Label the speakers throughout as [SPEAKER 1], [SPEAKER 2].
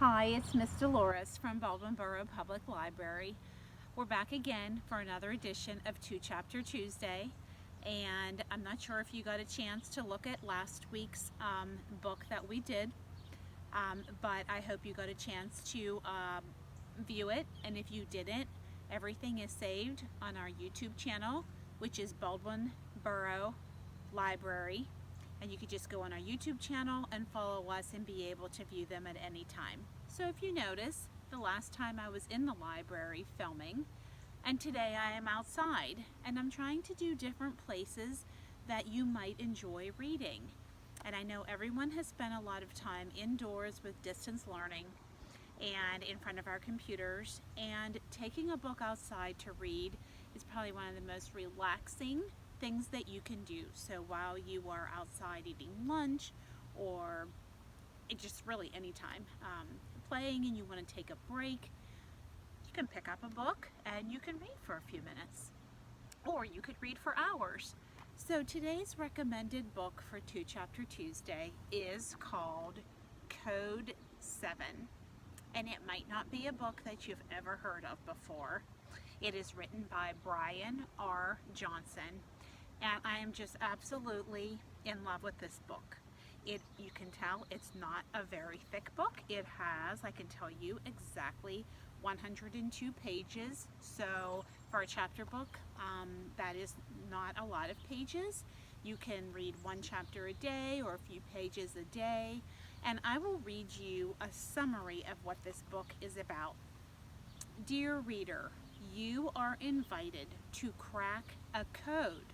[SPEAKER 1] Hi, it's Miss Dolores from Baldwin Borough Public Library. We're back again for another edition of Two Chapter Tuesday, and I'm not sure if you got a chance to look at last week's book that we did, but I hope you got a chance to view it, and if you didn't, everything is saved on our YouTube channel, which is Baldwin Borough Library. And you could just go on our YouTube channel and follow us and be able to view them at any time. So if you notice, the last time I was in the library filming, and today I am outside, and I'm trying to do different places that you might enjoy reading. And I know everyone has spent a lot of time indoors with distance learning and in front of our computers, and taking a book outside to read is probably one of the most relaxing things that you can do. So while you are outside eating lunch, or just really anytime playing and you want to take a break, you can pick up a book and you can read for a few minutes, or you could read for hours. So today's recommended book for Two Chapter Tuesday is called Code 7, and it might not be a book that you've ever heard of before. It is written by Bryan R. Johnson, and I am just absolutely in love with this book. You can tell it's not a very thick book. It has, I can tell you exactly, 102 pages. So for a chapter book, that is not a lot of pages. You can read one chapter a day or a few pages a day. And I will read you a summary of what this book is about. Dear reader, you are invited to crack a code,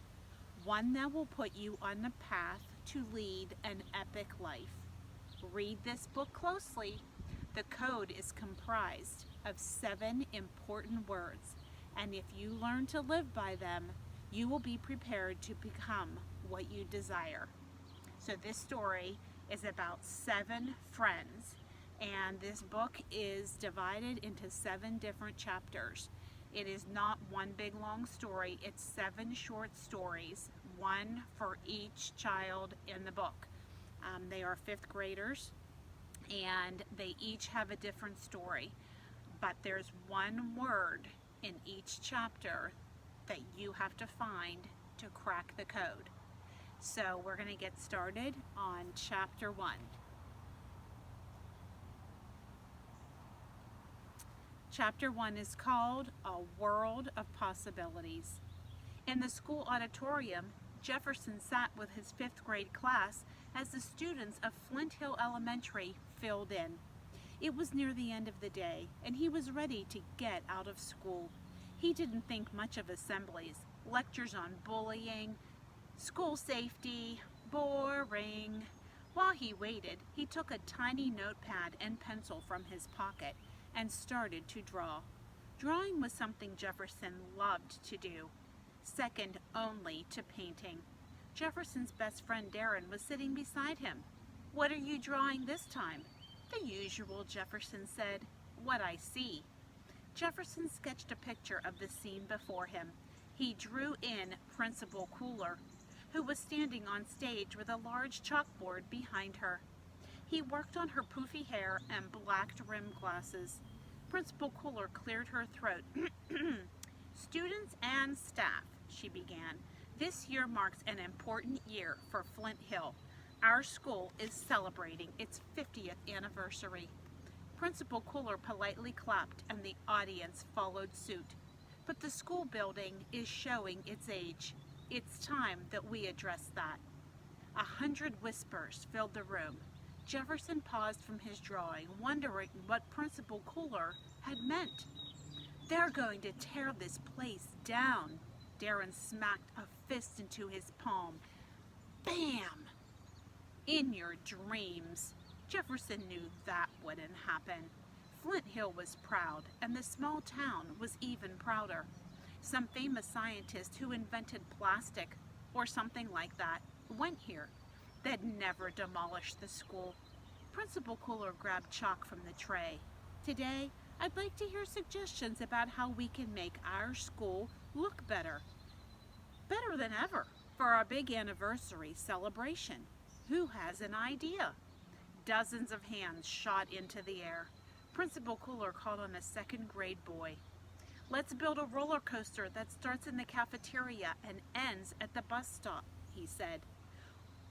[SPEAKER 1] one that will put you on the path to lead an epic life. Read this book closely. The code is comprised of 7 important words, and if you learn to live by them, you will be prepared to become what you desire. So this story is about 7 friends, and this book is divided into 7 different chapters. It is not one big long story, it's 7 short stories, one for each child in the book. They are 5th graders, and they each have a different story, but there's one word in each chapter that you have to find to crack the code. So we're going to get started on chapter 1. Chapter 1 is called A World of Possibilities. In the school auditorium, Jefferson sat with his 5th grade class as the students of Flint Hill Elementary filled in. It was near the end of the day, and he was ready to get out of school. He didn't think much of assemblies, lectures on bullying, school safety, boring. While he waited, he took a tiny notepad and pencil from his pocket and started to draw. Drawing was something Jefferson loved to do, second only to painting. Jefferson's best friend Darren was sitting beside him. "What are you drawing this time?" "The usual," Jefferson said. "What I see." Jefferson sketched a picture of the scene before him. He drew in Principal Cooler, who was standing on stage with a large chalkboard behind her. He worked on her poofy hair and black-rimmed glasses. Principal Cooler cleared her throat. "Students and staff," she began, "this year marks an important year for Flint Hill. Our school is celebrating its 50th anniversary." Principal Cooler politely clapped, and the audience followed suit. "But the school building is showing its age. It's time that we address that." 100 whispers filled the room. Jefferson paused from his drawing, wondering what Principal Cooler had meant. "They're going to tear this place down." Darren smacked a fist into his palm. Bam! "In your dreams." Jefferson knew that wouldn't happen. Flint Hill was proud, and the small town was even prouder. Some famous scientist who invented plastic, or something like that, went here. They'd never demolish the school. Principal Cooler grabbed chalk from the tray. "Today, I'd like to hear suggestions about how we can make our school look better. Better than ever, for our big anniversary celebration. Who has an idea?" Dozens of hands shot into the air. Principal Cooler called on a second grade boy. "Let's build a roller coaster that starts in the cafeteria and ends at the bus stop," he said.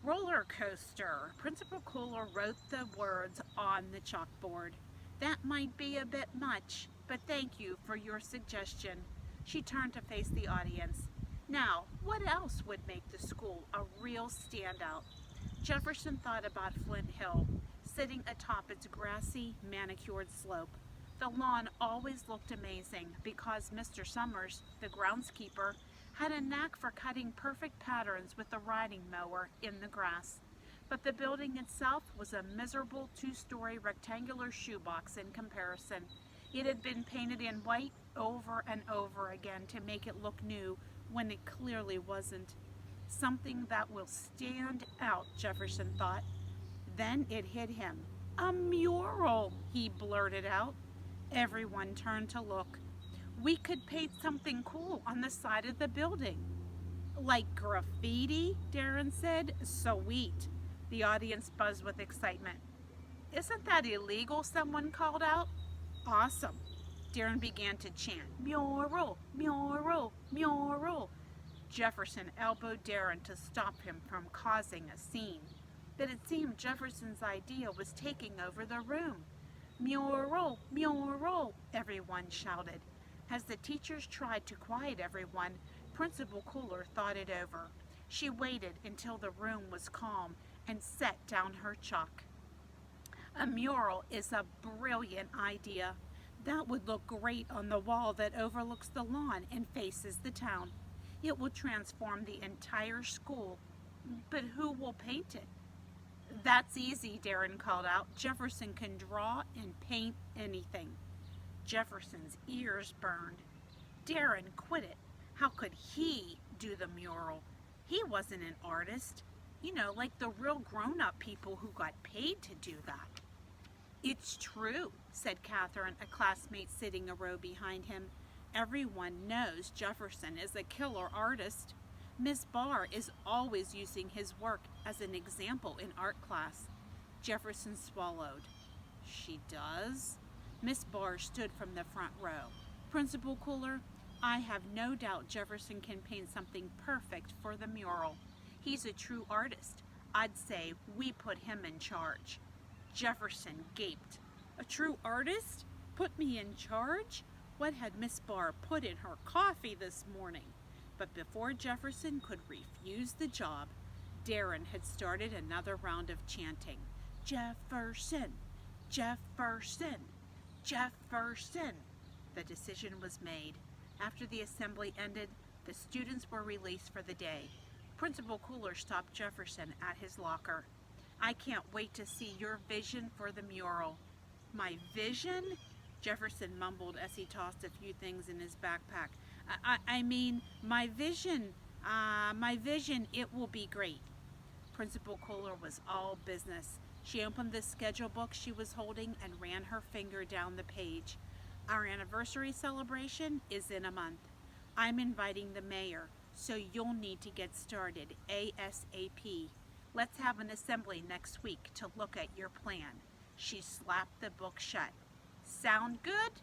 [SPEAKER 1] "Roller coaster." Principal Cooler wrote the words on the chalkboard. "That might be a bit much, but thank you for your suggestion." She turned to face the audience. "Now, what else would make the school a real standout?" Jefferson thought about Flint Hill, sitting atop its grassy, manicured slope. The lawn always looked amazing because Mr. Summers, the groundskeeper, had a knack for cutting perfect patterns with the riding mower in the grass. But the building itself was a miserable two-story rectangular shoebox in comparison. It had been painted in white over and over again to make it look new when it clearly wasn't. Something that will stand out, Jefferson thought. Then it hit him. "A mural," he blurted out. Everyone turned to look. "We could paint something cool on the side of the building." "Like graffiti?" Darren said. "Sweet." The audience buzzed with excitement. "Isn't that illegal?" someone called out. "Awesome." Darren began to chant, "Mural, mural, mural." Jefferson elbowed Darren to stop him from causing a scene. But it seemed Jefferson's idea was taking over the room. "Mural, mural," everyone shouted. As the teachers tried to quiet everyone, Principal Cooler thought it over. She waited until the room was calm and set down her chalk. "A mural is a brilliant idea. That would look great on the wall that overlooks the lawn and faces the town. It will transform the entire school. But who will paint it?" "That's easy," Darren called out. "Jefferson can draw and paint anything." Jefferson's ears burned. Darren quit it. How could he do the mural? He wasn't an artist. Like the real grown-up people who got paid to do that. "It's true," said Catherine, a classmate sitting a row behind him. "Everyone knows Jefferson is a killer artist. Miss Barr is always using his work as an example in art class." Jefferson swallowed. "She does?" Miss Barr stood from the front row. "Principal Cooler, I have no doubt Jefferson can paint something perfect for the mural. He's a true artist. I'd say we put him in charge." Jefferson gaped. "A true artist? Put me in charge?" What had Miss Barr put in her coffee this morning? But before Jefferson could refuse the job, Darren had started another round of chanting. "Jefferson! Jefferson! Jefferson!" The decision was made. After the assembly ended, the students were released for the day. Principal Cooler stopped Jefferson at his locker. "I can't wait to see your vision for the mural." "My vision?" Jefferson mumbled as he tossed a few things in his backpack. I mean, my vision, it will be great." Principal Cooler was all business. She opened the schedule book she was holding and ran her finger down the page. "Our anniversary celebration is in a month. I'm inviting the mayor, so you'll need to get started ASAP. Let's have an assembly next week to look at your plan." She slapped the book shut. "Sound good?"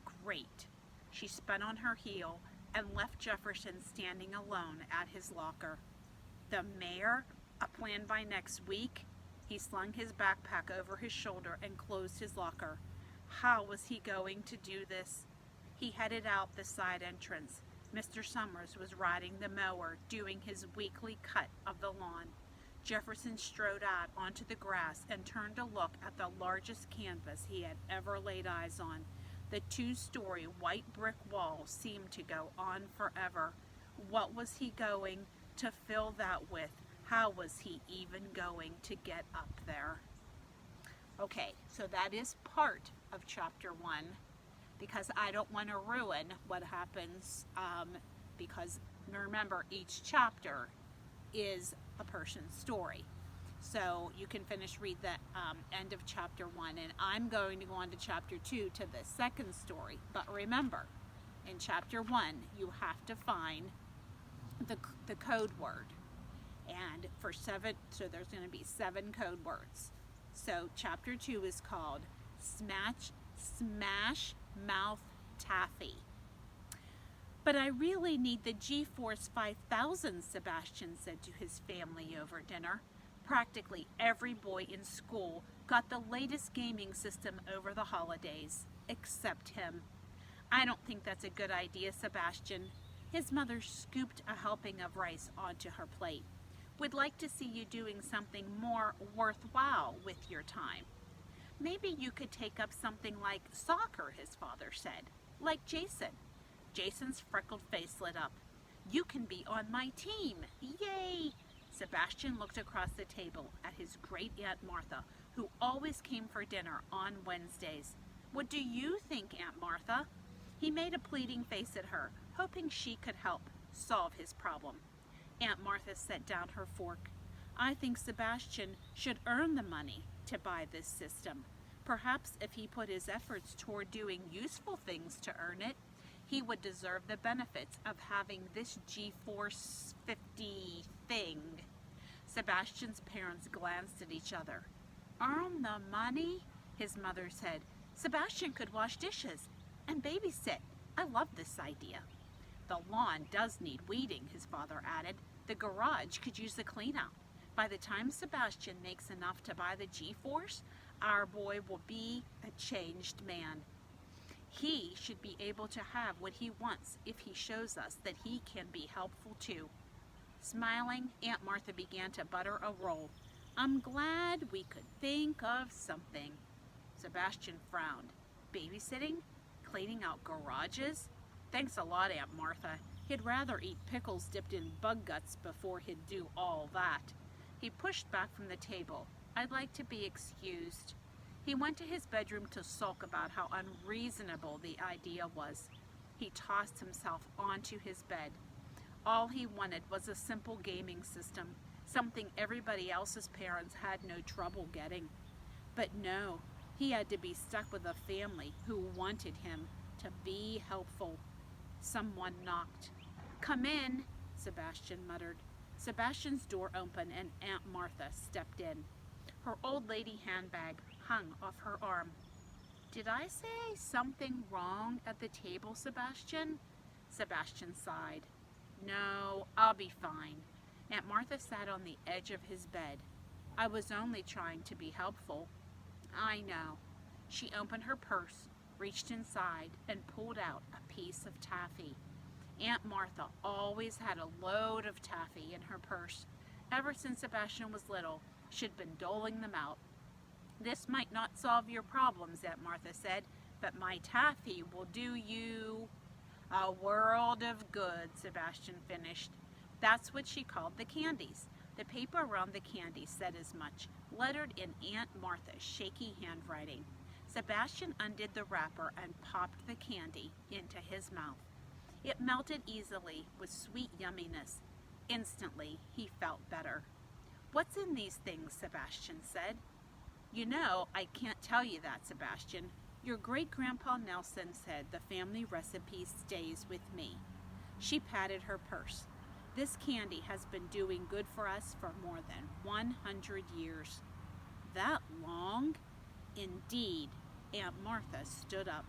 [SPEAKER 1] "Great." She spun on her heel and left Jefferson standing alone at his locker. The mayor? A plan by next week? He slung his backpack over his shoulder and closed his locker. How was he going to do this? He headed out the side entrance. Mr. Summers was riding the mower, doing his weekly cut of the lawn. Jefferson strode out onto the grass and turned to look at the largest canvas he had ever laid eyes on. The two-story white brick wall seemed to go on forever. What was he going to fill that with? How was he even going to get up there? Okay, so that is part of chapter 1, because I don't want to ruin what happens, because remember, each chapter is a person's story. So you can read the end of chapter 1, and I'm going to go on to chapter 2 to the second story. But remember, in chapter 1, you have to find the code word. And for 7, so there's going to be 7 code words. So chapter 2 is called Smash Mouth Taffy. But I really need the G-Force 5000, Sebastian said to his family over dinner. Practically every boy in school got the latest gaming system over the holidays, except him. I don't think that's a good idea, Sebastian. His mother scooped a helping of rice onto her plate. We'd like to see you doing something more worthwhile with your time. Maybe you could take up something like soccer, his father said. Like Jason. Jason's freckled face lit up. You can be on my team. Yay! Sebastian looked across the table at his great Aunt Martha, who always came for dinner on Wednesdays. What do you think, Aunt Martha? He made a pleading face at her, hoping she could help solve his problem. Aunt Martha set down her fork. I think Sebastian should earn the money to buy this system. Perhaps if he put his efforts toward doing useful things to earn it, he would deserve the benefits of having this G-Force 50 thing. Sebastian's parents glanced at each other. Earn the money? His mother said. Sebastian could wash dishes and babysit. I love this idea. The lawn does need weeding, his father added. The garage could use the clean-out. By the time Sebastian makes enough to buy the G-Force, our boy will be a changed man. He should be able to have what he wants if he shows us that he can be helpful too. Smiling, Aunt Martha began to butter a roll. I'm glad we could think of something. Sebastian frowned. Babysitting? Cleaning out garages? Thanks a lot, Aunt Martha. He'd rather eat pickles dipped in bug guts before he'd do all that. He pushed back from the table. I'd like to be excused. He went to his bedroom to sulk about how unreasonable the idea was. He tossed himself onto his bed. All he wanted was a simple gaming system, something everybody else's parents had no trouble getting. But no, he had to be stuck with a family who wanted him to be helpful. Someone knocked. Come in, Sebastian muttered. Sebastian's door opened and Aunt Martha stepped in. Her old lady handbag hung off her arm. Did I say something wrong at the table, Sebastian? Sebastian sighed. No, I'll be fine. Aunt Martha sat on the edge of his bed. I was only trying to be helpful. I know. She opened her purse, reached inside, and pulled out a piece of taffy. Aunt Martha always had a load of taffy in her purse. Ever since Sebastian was little, she'd been doling them out. This might not solve your problems, Aunt Martha said, but my taffy will do you a world of good, Sebastian finished. That's what she called the candies. The paper around the candies said as much, lettered in Aunt Martha's shaky handwriting. Sebastian undid the wrapper and popped the candy into his mouth. It melted easily with sweet yumminess. Instantly, he felt better. What's in these things? Sebastian said. You know, I can't tell you that, Sebastian. Your great-grandpa Nelson said the family recipe stays with me. She patted her purse. This candy has been doing good for us for more than 100 years. That long? Indeed. Aunt Martha stood up.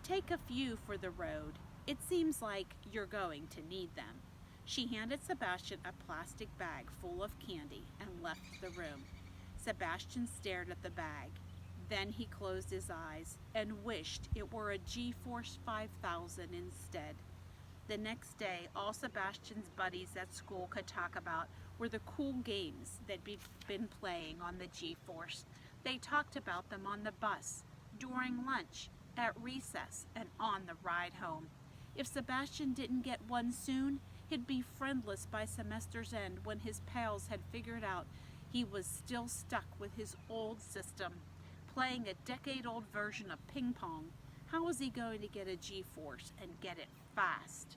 [SPEAKER 1] Take a few for the road. It seems like you're going to need them. She handed Sebastian a plastic bag full of candy and left the room. Sebastian stared at the bag. Then he closed his eyes and wished it were a G-Force 5000 instead. The next day, all Sebastian's buddies at school could talk about were the cool games they'd been playing on the G-Force. They talked about them on the bus, during lunch, at recess, and on the ride home. If Sebastian didn't get one soon, he'd be friendless by semester's end when his pals had figured out he was still stuck with his old system, playing a decade-old version of ping pong. How was he going to get a G-Force and get it fast?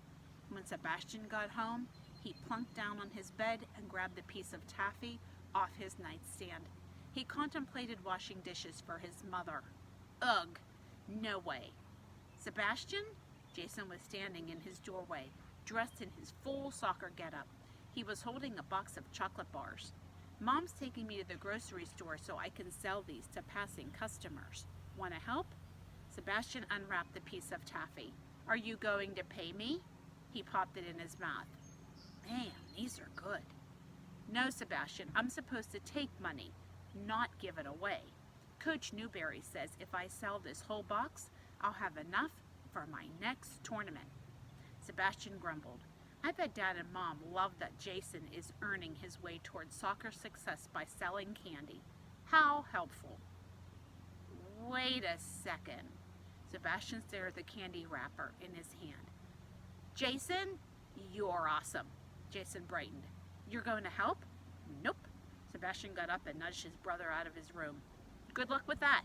[SPEAKER 1] When Sebastian got home, he plunked down on his bed and grabbed a piece of taffy off his nightstand. He contemplated washing dishes for his mother. Ugh, no way. Sebastian? Jason was standing in his doorway, dressed in his full soccer getup. He was holding a box of chocolate bars. Mom's taking me to the grocery store so I can sell these to passing customers. Want to help? Sebastian unwrapped the piece of taffy. Are you going to pay me? He popped it in his mouth. Man, these are good. No, Sebastian, I'm supposed to take money, not give it away. Coach Newberry says if I sell this whole box, I'll have enough for my next tournament. Sebastian grumbled. I bet Dad and Mom love that Jason is earning his way towards soccer success by selling candy. How helpful. Wait a second. Sebastian stared at the candy wrapper in his hand. Jason, you're awesome. Jason brightened. You're going to help? Nope. Sebastian got up and nudged his brother out of his room. Good luck with that.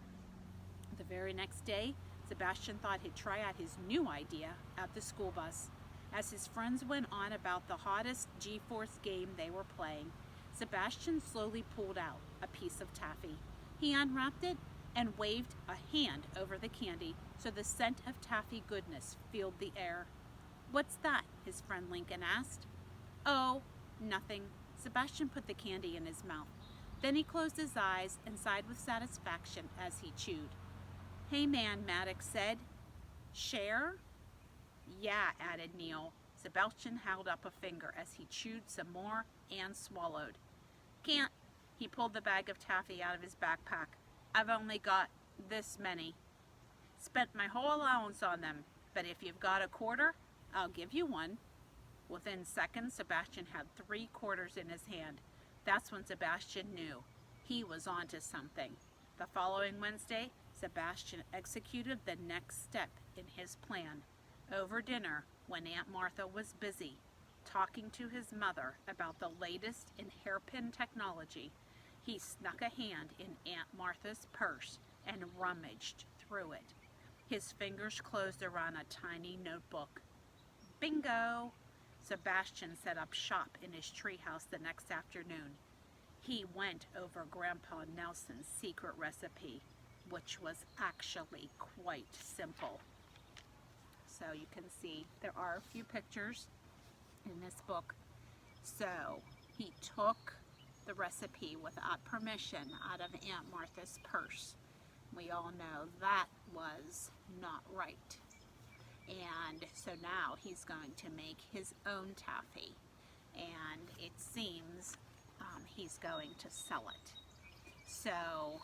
[SPEAKER 1] The very next day, Sebastian thought he'd try out his new idea at the school bus. As his friends went on about the hottest G-Force game they were playing, Sebastian slowly pulled out a piece of taffy. He unwrapped it and waved a hand over the candy so the scent of taffy goodness filled the air. What's that? His friend Lincoln asked. Oh, nothing. Sebastian put the candy in his mouth. Then he closed his eyes and sighed with satisfaction as he chewed. Hey man, Maddox said. Share? Yeah, added Neil. Sebastian held up a finger as he chewed some more and swallowed. Can't. He pulled the bag of taffy out of his backpack. I've only got this many. Spent my whole allowance on them, but if you've got a quarter, I'll give you one. Within seconds, Sebastian had 3 quarters in his hand. That's when Sebastian knew he was onto something. The following Wednesday, Sebastian executed the next step in his plan. Over dinner, when Aunt Martha was busy talking to his mother about the latest in hairpin technology, he snuck a hand in Aunt Martha's purse and rummaged through it. His fingers closed around a tiny notebook. Bingo! Sebastian set up shop in his treehouse the next afternoon. He went over Grandpa Nelson's secret recipe, which was actually quite simple. So you can see there are a few pictures in this book. So he took the recipe without permission out of Aunt Martha's purse. We all know that was not right. And so now he's going to make his own taffy, and it seems he's going to sell it. So,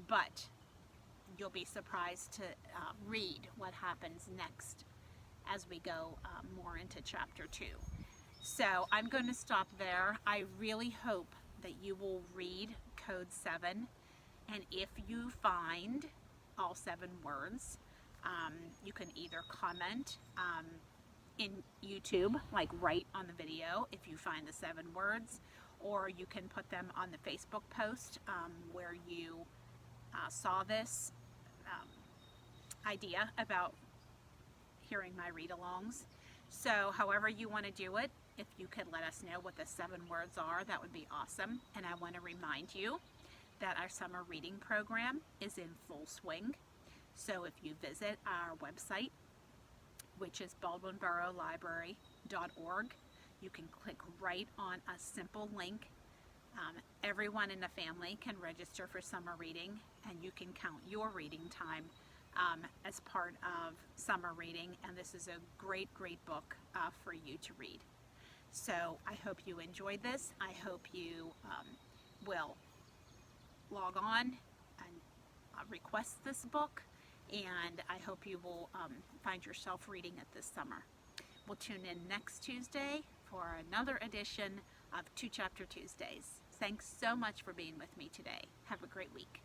[SPEAKER 1] but you'll be surprised to read what happens next as we go more into chapter 2. So I'm going to stop there. I really hope that you will read Code 7, and if you find all 7 words, you can either comment in YouTube, like right on the video, if you find the 7 words, or you can put them on the Facebook post where you saw this idea about hearing my read-alongs. So however you want to do it, if you could let us know what the 7 words are, that would be awesome. And I want to remind you that our summer reading program is in full swing. So if you visit our website, which is baldwinboroughlibrary.org, you can click right on a simple link. Everyone in the family can register for summer reading, and you can count your reading time as part of summer reading, and this is a great, great book for you to read. So I hope you enjoyed this. I hope you will log on and request this book, and I hope you will find yourself reading it this summer. We'll tune in next Tuesday for another edition of 2 Chapter Tuesdays. Thanks so much for being with me today. Have a great week.